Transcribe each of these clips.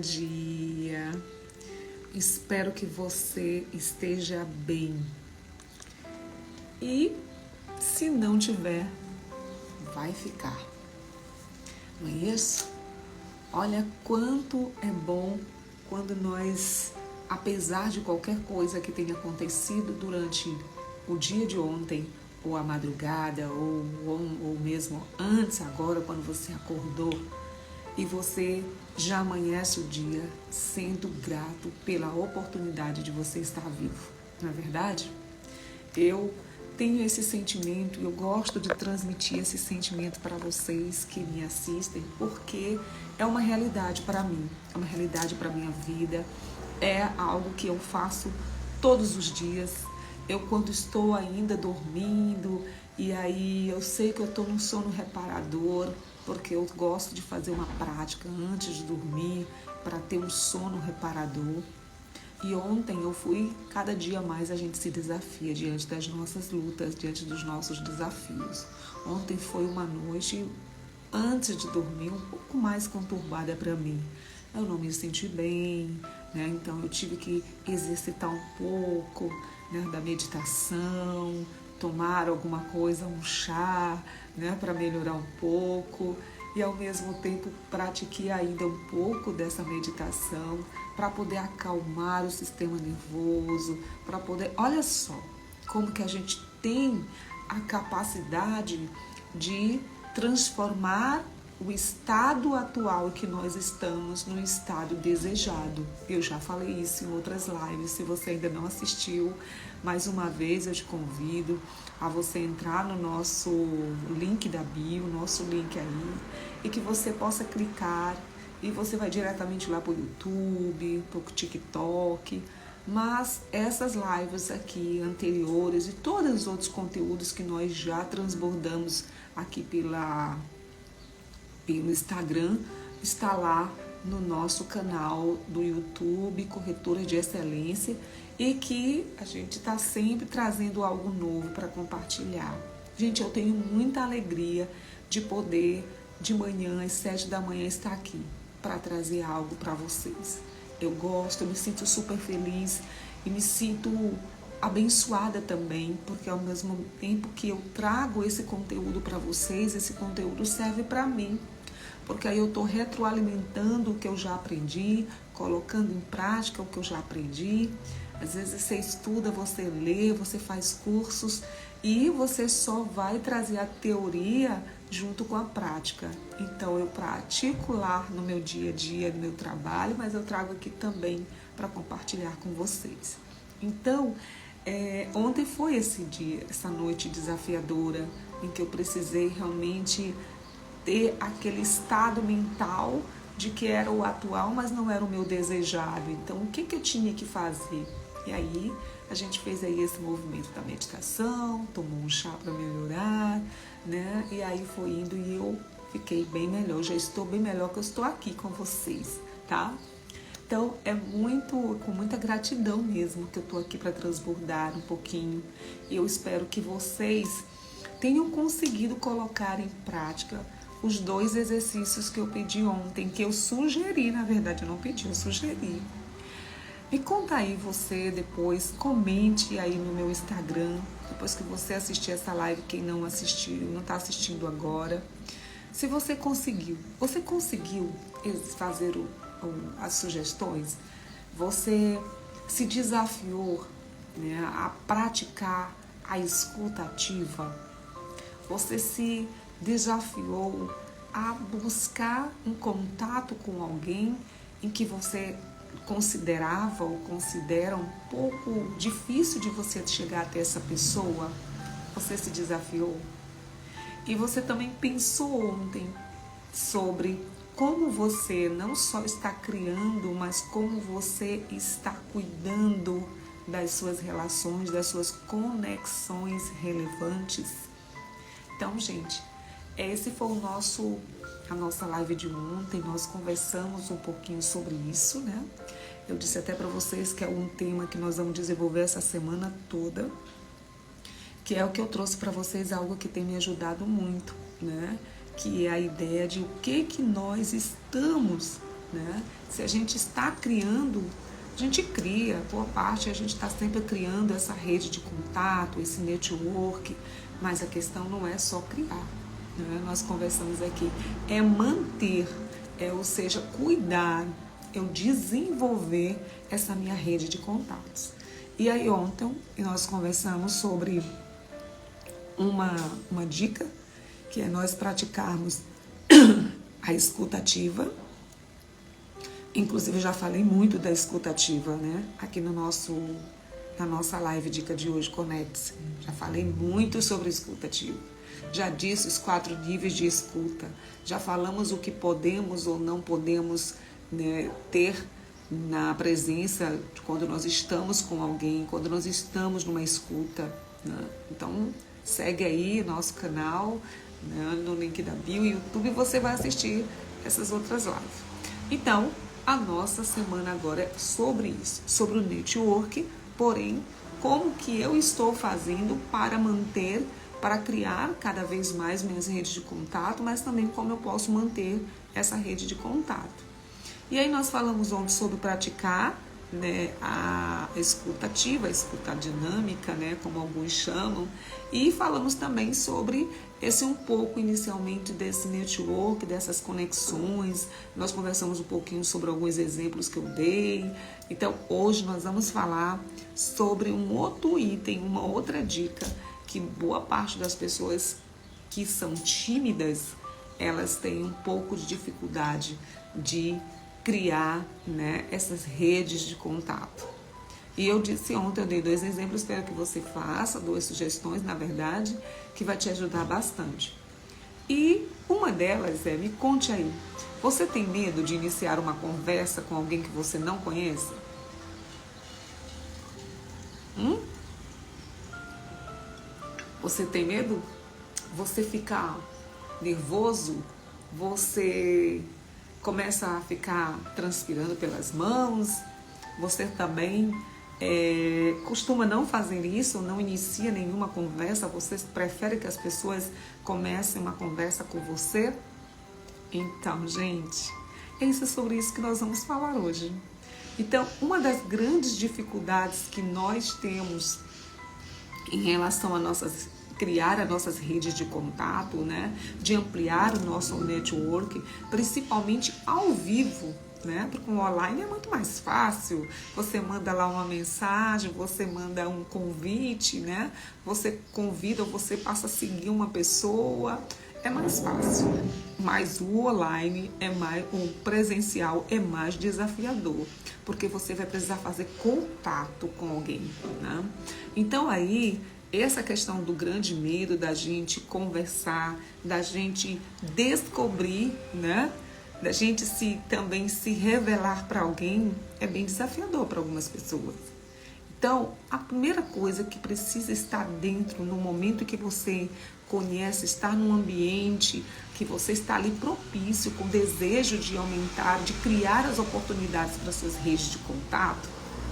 dia. Espero que você esteja bem. E se não tiver, vai ficar. Não é isso? Olha quanto é bom quando nós, apesar de qualquer coisa que tenha acontecido durante o dia de ontem, ou a madrugada, ou mesmo antes, agora, quando você acordou, e você já amanhece o dia sendo grato pela oportunidade de você estar vivo. Não é verdade? Eu tenho esse sentimento e eu gosto de transmitir esse sentimento para vocês que me assistem, porque é uma realidade para mim, é uma realidade para a minha vida, é algo que eu faço todos os dias. Eu, quando estou ainda dormindo, e aí eu sei que eu estou num sono reparador, porque eu gosto de fazer uma prática antes de dormir para ter um sono reparador. E ontem eu fui, cada dia mais a gente se desafia diante das nossas lutas, diante dos nossos desafios. Ontem foi uma noite, antes de dormir, um pouco mais conturbada para mim. Eu não me senti bem, né? Então eu tive que exercitar um pouco, né, da meditação, tomar alguma coisa, um chá, né, para melhorar um pouco. E ao mesmo tempo pratiquei ainda um pouco dessa meditação para poder acalmar o sistema nervoso, para poder... Olha só como que a gente tem a capacidade de transformar o estado atual que nós estamos no estado desejado. Eu já falei isso em outras lives, se você ainda não assistiu, mais uma vez eu te convido a você entrar no nosso link da bio, nosso link aí, e que você possa clicar e você vai diretamente lá para o YouTube, para o TikTok. Mas essas lives aqui anteriores e todos os outros conteúdos que nós já transbordamos aqui pelo Instagram, está lá no nosso canal do YouTube, Corretora de Excelência, e que a gente está sempre trazendo algo novo para compartilhar. Gente, eu tenho muita alegria de poder, de manhã, às 7 da manhã, estar aqui para trazer algo para vocês. Eu gosto, eu me sinto super feliz e me sinto abençoada também, porque ao mesmo tempo que eu trago esse conteúdo para vocês, esse conteúdo serve para mim, porque aí eu estou retroalimentando o que eu já aprendi, colocando em prática o que eu já aprendi. Às vezes você estuda, você lê, você faz cursos e você só vai trazer a teoria junto com a prática. Então eu pratico lá no meu dia a dia, no meu trabalho, mas eu trago aqui também para compartilhar com vocês. Então, ontem foi esse dia, essa noite desafiadora, em que eu precisei realmente ter aquele estado mental de que era o atual, mas não era o meu desejado. Então, o que eu tinha que fazer? E aí, a gente fez aí esse movimento da meditação, tomou um chá para melhorar, né? E aí foi indo e eu fiquei bem melhor. Já estou bem melhor que eu estou aqui com vocês, tá? Então, é com muita gratidão mesmo que eu estou aqui para transbordar um pouquinho. E eu espero que vocês tenham conseguido colocar em prática os 2 exercícios que eu pedi ontem, que eu sugeri, na verdade eu não pedi, eu sugeri. Me conta aí você depois, comente aí no meu Instagram, depois que você assistir essa live, quem não assistiu, não está assistindo agora, se você conseguiu fazer as sugestões, você se desafiou, né, a praticar a escuta ativa, você se desafiou a buscar um contato com alguém em que você considerava ou considera um pouco difícil de você chegar até essa pessoa? Você se desafiou? E você também pensou ontem sobre como você não só está criando, mas como você está cuidando das suas relações, das suas conexões relevantes? Então, gente, esse foi a nossa live de ontem. Nós conversamos um pouquinho sobre isso, né? Eu disse até para vocês que é um tema que nós vamos desenvolver essa semana toda, que é o que eu trouxe para vocês, algo que tem me ajudado muito, né? Que é a ideia de o que nós estamos né? Se a gente está criando, a gente cria, boa parte a gente está sempre criando essa rede de contato, esse network, mas a questão não é só criar, né? Nós conversamos aqui, é manter, ou seja, cuidar, eu desenvolver essa minha rede de contatos. E aí ontem nós conversamos sobre uma dica, que é nós praticarmos a escuta ativa. Inclusive, já falei muito da escuta ativa, né? Aqui na nossa live dica de hoje, Conecte-se. Já falei muito sobre escuta ativa. Já disse os 4 níveis de escuta. Já falamos o que podemos ou não podemos, né, ter na presença quando nós estamos com alguém, quando nós estamos numa escuta, né? Então, segue aí nosso canal, né, no link da bio, YouTube, você vai assistir essas outras lives. Então, a nossa semana agora é sobre isso, sobre o network, porém, como que eu estou fazendo para manter, para criar cada vez mais minhas redes de contato, mas também como eu posso manter essa rede de contato. E aí nós falamos ontem sobre praticar, né, a escuta ativa, a escuta dinâmica, né, como alguns chamam, e falamos também sobre esse um pouco inicialmente desse network, dessas conexões. Nós conversamos um pouquinho sobre alguns exemplos que eu dei. Então hoje nós vamos falar sobre um outro item, uma outra dica, que boa parte das pessoas que são tímidas, elas têm um pouco de dificuldade de criar, né, essas redes de contato. E eu disse ontem, eu dei 2 exemplos, espero que você faça, 2 sugestões, na verdade, que vai te ajudar bastante. E uma delas é, me conte aí, você tem medo de iniciar uma conversa com alguém que você não conheça? Você tem medo? Você fica nervoso? Você começa a ficar transpirando pelas mãos? Você também costuma não fazer isso, não inicia nenhuma conversa? Você prefere que as pessoas comecem uma conversa com você? Então, gente, é sobre isso que nós vamos falar hoje. Então, uma das grandes dificuldades que nós temos em relação a criar as nossas redes de contato, né, de ampliar o nosso network, principalmente ao vivo, né, porque o online é muito mais fácil. Você manda lá uma mensagem, você manda um convite, né, você convida ou você passa a seguir uma pessoa, é mais fácil. Mas o online o presencial é mais desafiador, porque você vai precisar fazer contato com alguém, né? Então aí, essa questão do grande medo da gente conversar, da gente descobrir, né? Da gente também se revelar para alguém, é bem desafiador para algumas pessoas. Então, a primeira coisa que precisa estar dentro no momento que você conhece, estar num ambiente que você está ali propício, com desejo de aumentar, de criar as oportunidades para suas redes de contato,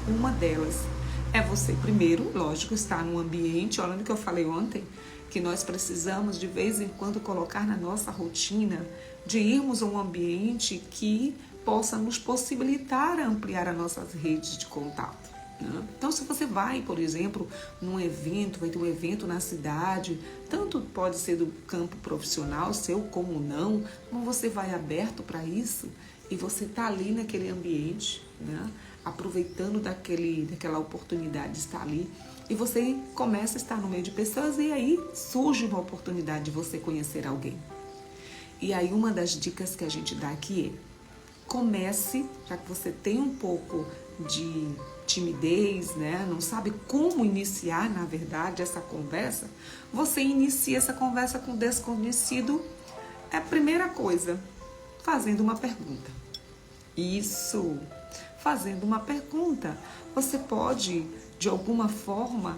uma delas é você primeiro, lógico, estar num ambiente, olha o que eu falei ontem, que nós precisamos de vez em quando colocar na nossa rotina, de irmos a um ambiente que possa nos possibilitar ampliar as nossas redes de contato. Então, se você vai, por exemplo, num evento, vai ter um evento na cidade, tanto pode ser do campo profissional seu como não, como você vai aberto para isso e você está ali naquele ambiente, né, aproveitando daquela oportunidade de estar ali, e você começa a estar no meio de pessoas e aí surge uma oportunidade de você conhecer alguém. E aí uma das dicas que a gente dá aqui é, comece, já que você tem um pouco de timidez, né? Não sabe como iniciar, na verdade, essa conversa, você inicia essa conversa com o desconhecido, é a primeira coisa, fazendo uma pergunta. Isso, fazendo uma pergunta. Você pode, de alguma forma,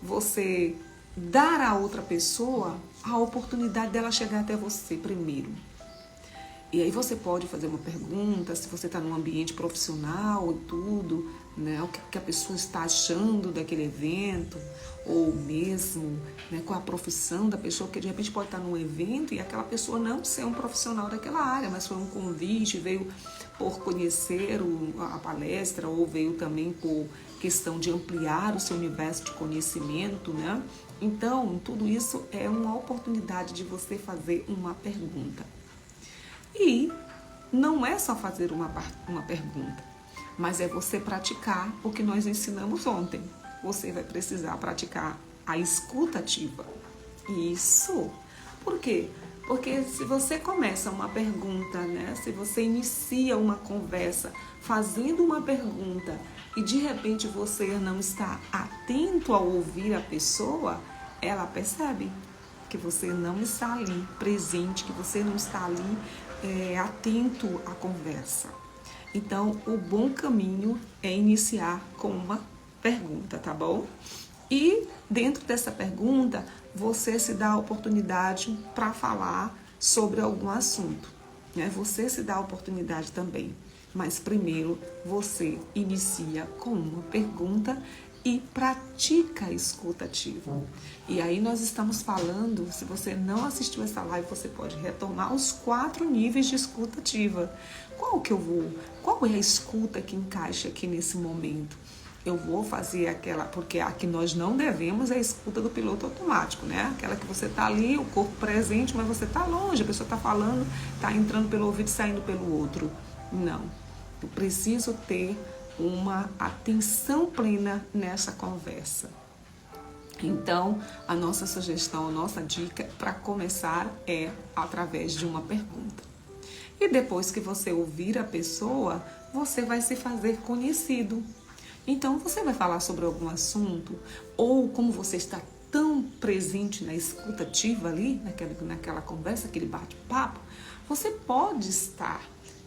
você dar à outra pessoa a oportunidade dela chegar até você primeiro. E aí você pode fazer uma pergunta, se você está num ambiente profissional e tudo, né? O que a pessoa está achando daquele evento, ou mesmo, né, qual a profissão da pessoa, porque de repente pode estar num evento e aquela pessoa não ser um profissional daquela área, mas foi um convite, veio por conhecer a palestra, ou veio também por questão de ampliar o seu universo de conhecimento, né? Então, tudo isso é uma oportunidade de você fazer uma pergunta. E não é só fazer uma pergunta, mas é você praticar o que nós ensinamos ontem. Você vai precisar praticar a escuta ativa. Isso. Por quê? Porque se você começa uma pergunta, né? Se você inicia uma conversa fazendo uma pergunta e de repente você não está atento ao ouvir a pessoa, ela percebe que você não está ali presente, que você não está ali atento à conversa. Então, o bom caminho é iniciar com uma pergunta, tá bom? E dentro dessa pergunta, você se dá a oportunidade para falar sobre algum assunto, né? Você se dá a oportunidade também, mas primeiro você inicia com uma pergunta e pratica a escuta ativa. E aí nós estamos falando, se você não assistiu essa live, você pode retomar os 4 níveis de escuta ativa. Qual é a escuta que encaixa aqui nesse momento? Eu vou fazer aquela, porque a que nós não devemos é a escuta do piloto automático, né? Aquela que você está ali, o corpo presente, mas você está longe, a pessoa está falando, está entrando pelo ouvido e saindo pelo outro. Não, eu preciso ter uma atenção plena nessa conversa. Então, a nossa sugestão, a nossa dica para começar é através de uma pergunta. E depois que você ouvir a pessoa, você vai se fazer conhecido. Então, você vai falar sobre algum assunto, ou como você está tão presente na escuta ativa ali, naquela conversa, aquele bate-papo, você pode estar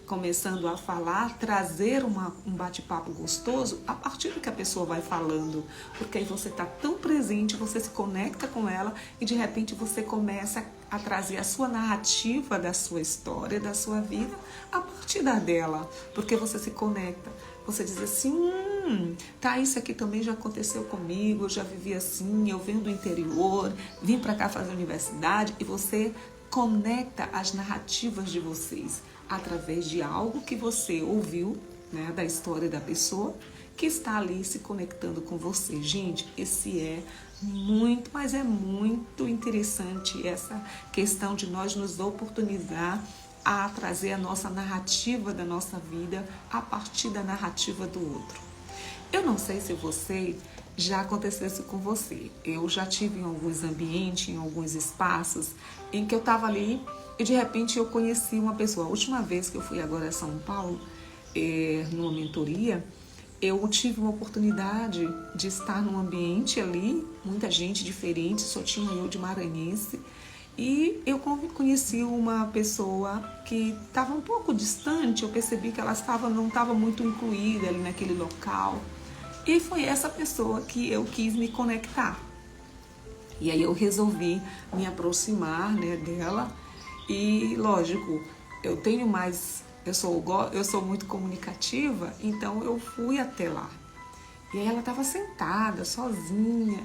começando a falar, trazer um bate-papo gostoso a partir do que a pessoa vai falando, porque aí você está tão presente, você se conecta com ela e de repente você começa a trazer a sua narrativa da sua história, da sua vida, a partir da dela, porque você se conecta, você diz assim, tá, isso aqui também já aconteceu comigo, eu já vivi assim, eu venho do interior, vim para cá fazer universidade, e você conecta as narrativas de vocês através de algo que você ouviu, né, da história da pessoa que está ali se conectando com você. Gente, esse é muito, mas é muito interessante essa questão de nós nos oportunizar a trazer a nossa narrativa da nossa vida a partir da narrativa do outro. Eu não sei se já aconteceu isso com você. Eu já tive em alguns ambientes, em alguns espaços, em que eu estava ali e de repente eu conheci uma pessoa. A última vez que eu fui agora a São Paulo, numa mentoria, eu tive uma oportunidade de estar num ambiente ali, muita gente diferente, só tinha eu de maranhense, e eu conheci uma pessoa que estava um pouco distante, eu percebi que ela não estava muito incluída ali naquele local, e foi essa pessoa que eu quis me conectar. E aí eu resolvi me aproximar, né, dela, e lógico, eu sou muito comunicativa, então eu fui até lá. E aí ela estava sentada, sozinha,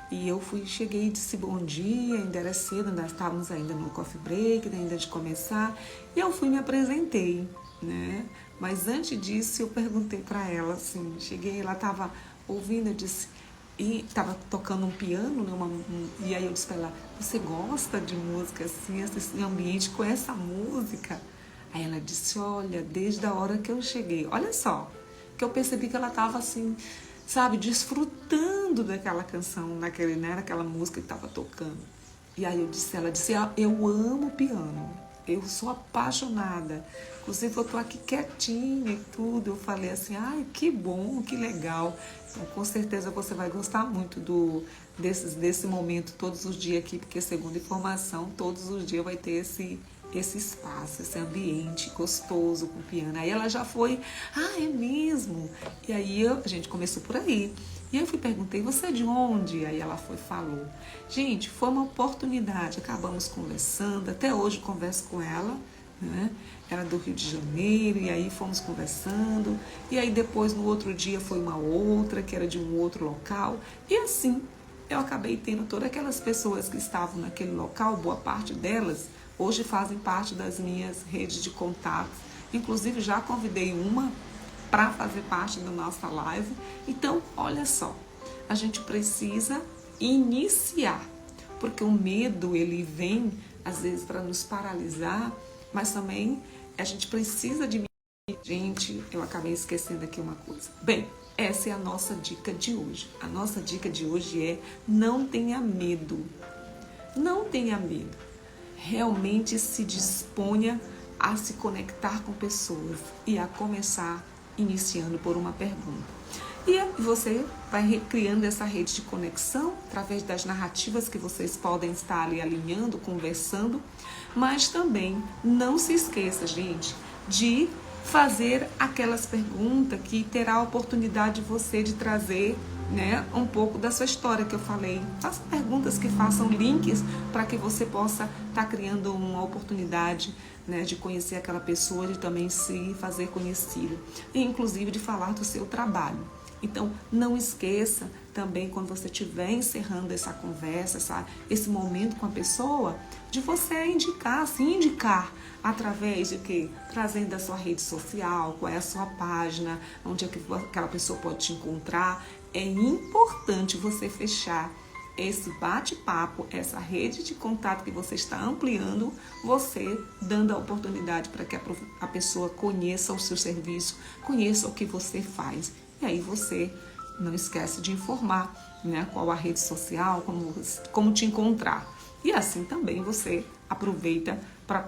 e eu cheguei e disse bom dia, ainda era cedo, nós estávamos ainda no coffee break, ainda de começar, e eu fui e me apresentei, né? Mas antes disso eu perguntei para ela, assim, cheguei, ela estava ouvindo, eu disse, e estava tocando um piano, né, e aí eu disse para ela, você gosta de música assim, esse ambiente com essa música? Aí ela disse, olha, desde a hora que eu cheguei, olha só, que eu percebi que ela estava assim, sabe, desfrutando daquela canção, naquela música que estava tocando. E aí ela disse, eu amo piano, eu sou apaixonada, inclusive eu tô aqui quietinha e tudo. Eu falei assim, ai, que bom, que legal. Então, com certeza você vai gostar muito desse momento todos os dias aqui, porque segundo informação, todos os dias vai ter esse espaço, esse ambiente gostoso com o piano. Aí ela já foi, é mesmo? E aí a gente começou por aí. E eu perguntei, você é de onde? Aí ela falou. Gente, foi uma oportunidade, acabamos conversando, até hoje converso com ela, né? Era do Rio de Janeiro, e aí fomos conversando, e aí depois no outro dia foi uma outra, que era de um outro local, e assim eu acabei tendo todas aquelas pessoas que estavam naquele local, boa parte delas, hoje fazem parte das minhas redes de contatos, inclusive já convidei uma para fazer parte da nossa live. Então, olha só, a gente precisa iniciar, porque o medo ele vem às vezes para nos paralisar, mas também a gente precisa de... Gente, eu acabei esquecendo aqui uma coisa. Bem, essa é a nossa dica de hoje. A nossa dica de hoje é: não tenha medo. Não tenha medo. Realmente se disponha a se conectar com pessoas e a começar iniciando por uma pergunta. E você vai recriando essa rede de conexão através das narrativas que vocês podem estar ali alinhando, conversando, mas também não se esqueça, gente, de fazer aquelas perguntas que terá a oportunidade de você de trazer, né, um pouco da sua história que eu falei. Faça perguntas que façam links para que você possa estar criando uma oportunidade, né, de conhecer aquela pessoa, de também se fazer conhecido e inclusive de falar do seu trabalho. Então, não esqueça também, quando você estiver encerrando essa conversa, esse momento com a pessoa, de você indicar, se indicar através de quê? Trazendo a sua rede social, qual é a sua página, onde é que aquela pessoa pode te encontrar. É importante você fechar esse bate-papo, essa rede de contato que você está ampliando, você dando a oportunidade para que a pessoa conheça o seu serviço, conheça o que você faz. E aí você não esquece de informar, né, qual a rede social, como te encontrar. E assim também você aproveita para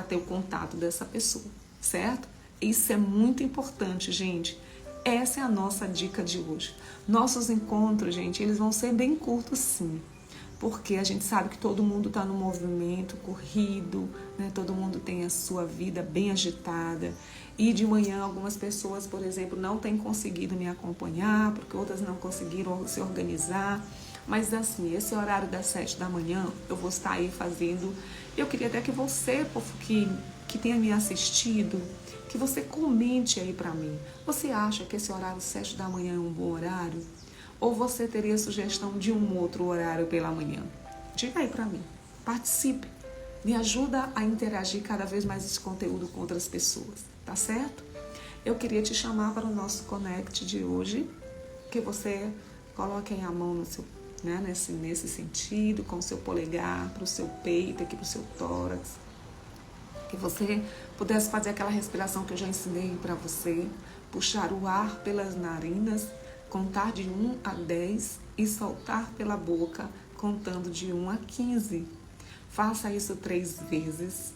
ter o contato dessa pessoa, certo? Isso é muito importante, gente. Essa é a nossa dica de hoje. Nossos encontros, gente, eles vão ser bem curtos, sim. Porque a gente sabe que todo mundo está no movimento corrido, né? Todo mundo tem a sua vida bem agitada. E de manhã algumas pessoas, por exemplo, não têm conseguido me acompanhar, porque outras não conseguiram se organizar. Mas assim, esse horário das 7 da manhã eu vou estar aí fazendo. Eu queria até que você, que tenha me assistido, que você comente aí para mim. Você acha que esse horário 7 da manhã é um bom horário? Ou você teria sugestão de um outro horário pela manhã? Diga aí para mim. Participe. Me ajuda a interagir cada vez mais esse conteúdo com outras pessoas. Tá certo? Eu queria te chamar para o nosso Connect de hoje. Que você coloque a mão no seu, né, nesse sentido, com o seu polegar para o seu peito, aqui para o seu tórax. Que você pudesse fazer aquela respiração que eu já ensinei para você. Puxar o ar pelas narinas, contar de 1 a 10 e soltar pela boca, contando de 1 a 15. Faça isso 3 vezes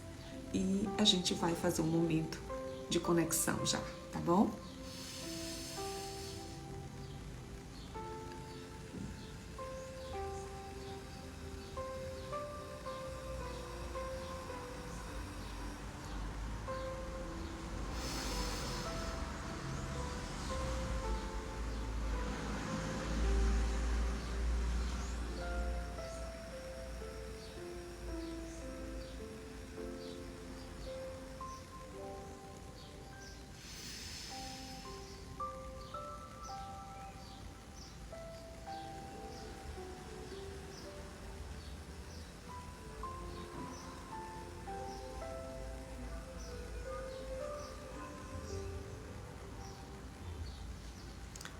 e a gente vai fazer um momento de conexão já, tá bom?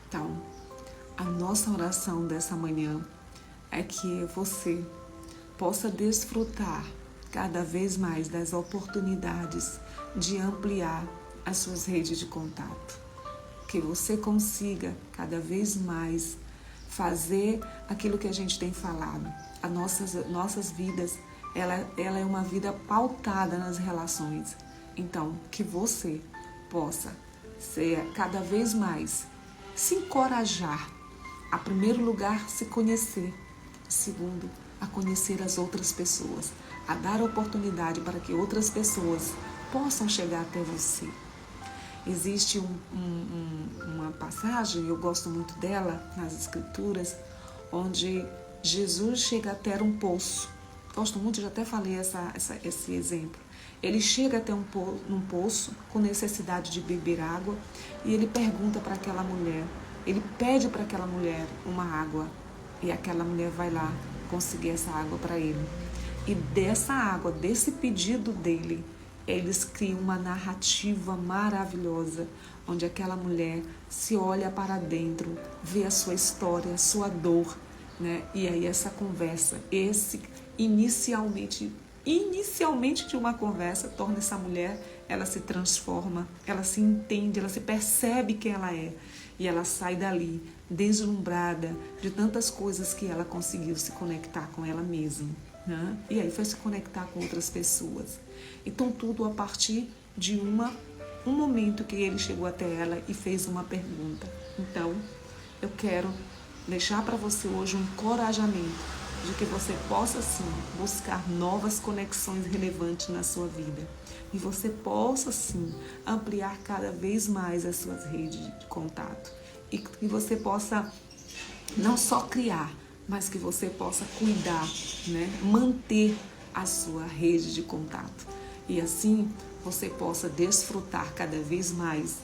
Então, a nossa oração dessa manhã é que você possa desfrutar cada vez mais das oportunidades de ampliar as suas redes de contato. Que você consiga cada vez mais fazer aquilo que a gente tem falado. As nossas vidas, ela é uma vida pautada nas relações. Então, que você possa ser cada vez mais se encorajar, a primeiro lugar, se conhecer, segundo, a conhecer as outras pessoas, a dar oportunidade para que outras pessoas possam chegar até você. Existe uma passagem, eu gosto muito dela, nas Escrituras, onde Jesus chega até um poço. Gosto muito, já até falei esse exemplo. Ele chega até um poço com necessidade de beber água e ele pergunta para aquela mulher, ele pede para aquela mulher uma água e aquela mulher vai lá conseguir essa água para ele. E dessa água, desse pedido dele, eles criam uma narrativa maravilhosa, onde aquela mulher se olha para dentro, vê a sua história, a sua dor, né? E aí essa conversa, inicialmente de uma conversa, torna essa mulher, ela se transforma, ela se entende, ela se percebe quem ela é. E ela sai dali deslumbrada de tantas coisas que ela conseguiu se conectar com ela mesma, né? E aí foi se conectar com outras pessoas. Então tudo a partir de um momento que ele chegou até ela e fez uma pergunta. Então eu quero deixar para você hoje um encorajamento de que você possa sim buscar novas conexões relevantes na sua vida e você possa sim ampliar cada vez mais as suas redes de contato e que você possa não só criar, mas que você possa cuidar, né? Manter a sua rede de contato e assim você possa desfrutar cada vez mais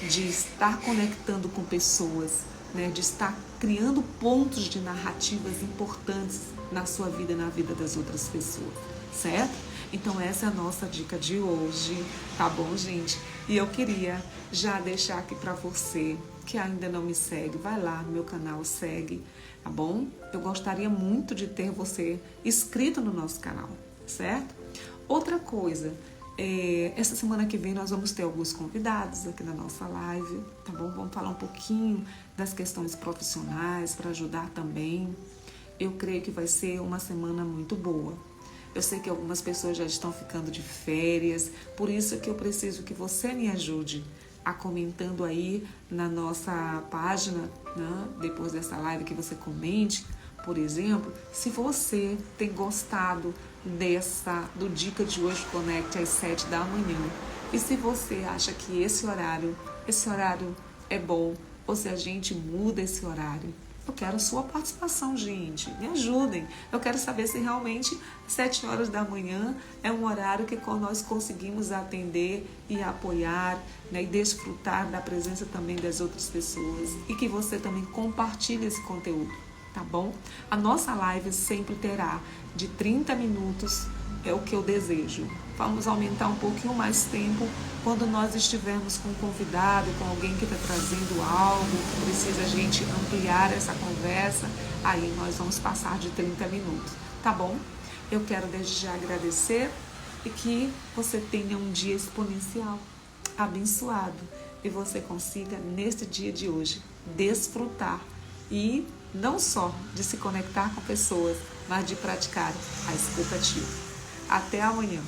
de estar conectando com pessoas, né? De estar criando pontos de narrativas importantes na sua vida e na vida das outras pessoas, certo? Então essa é a nossa dica de hoje, tá bom, gente? E eu queria já deixar aqui para você que ainda não me segue, vai lá no meu canal, segue, tá bom? Eu gostaria muito de ter você inscrito no nosso canal, certo? Outra coisa, essa semana que vem nós vamos ter alguns convidados aqui na nossa live, tá bom? Vamos falar um pouquinho das questões profissionais para ajudar também. Eu creio que vai ser uma semana muito boa. Eu sei que algumas pessoas já estão ficando de férias, por isso que eu preciso que você me ajude a comentando aí na nossa página, né? Depois dessa live que você comente, por exemplo, se você tem gostado do Dica de Hoje Conecte às 7 da manhã e se você acha que esse horário é bom ou se a gente muda esse horário. Eu quero sua participação, gente. Me ajudem. Eu quero saber se realmente 7 horas da manhã é um horário que nós conseguimos atender e apoiar, né, e desfrutar da presença também das outras pessoas e que você também compartilhe esse conteúdo, tá bom? A nossa live sempre terá de 30 minutos, é o que eu desejo. Vamos aumentar um pouquinho mais tempo quando nós estivermos com um convidado, com alguém que está trazendo algo, que precisa a gente ampliar essa conversa, aí nós vamos passar de 30 minutos, tá bom? Eu quero desde já agradecer e que você tenha um dia exponencial, abençoado, e você consiga, neste dia de hoje, desfrutar e não só de se conectar com pessoas, mas de praticar a escuta ativa. Até amanhã.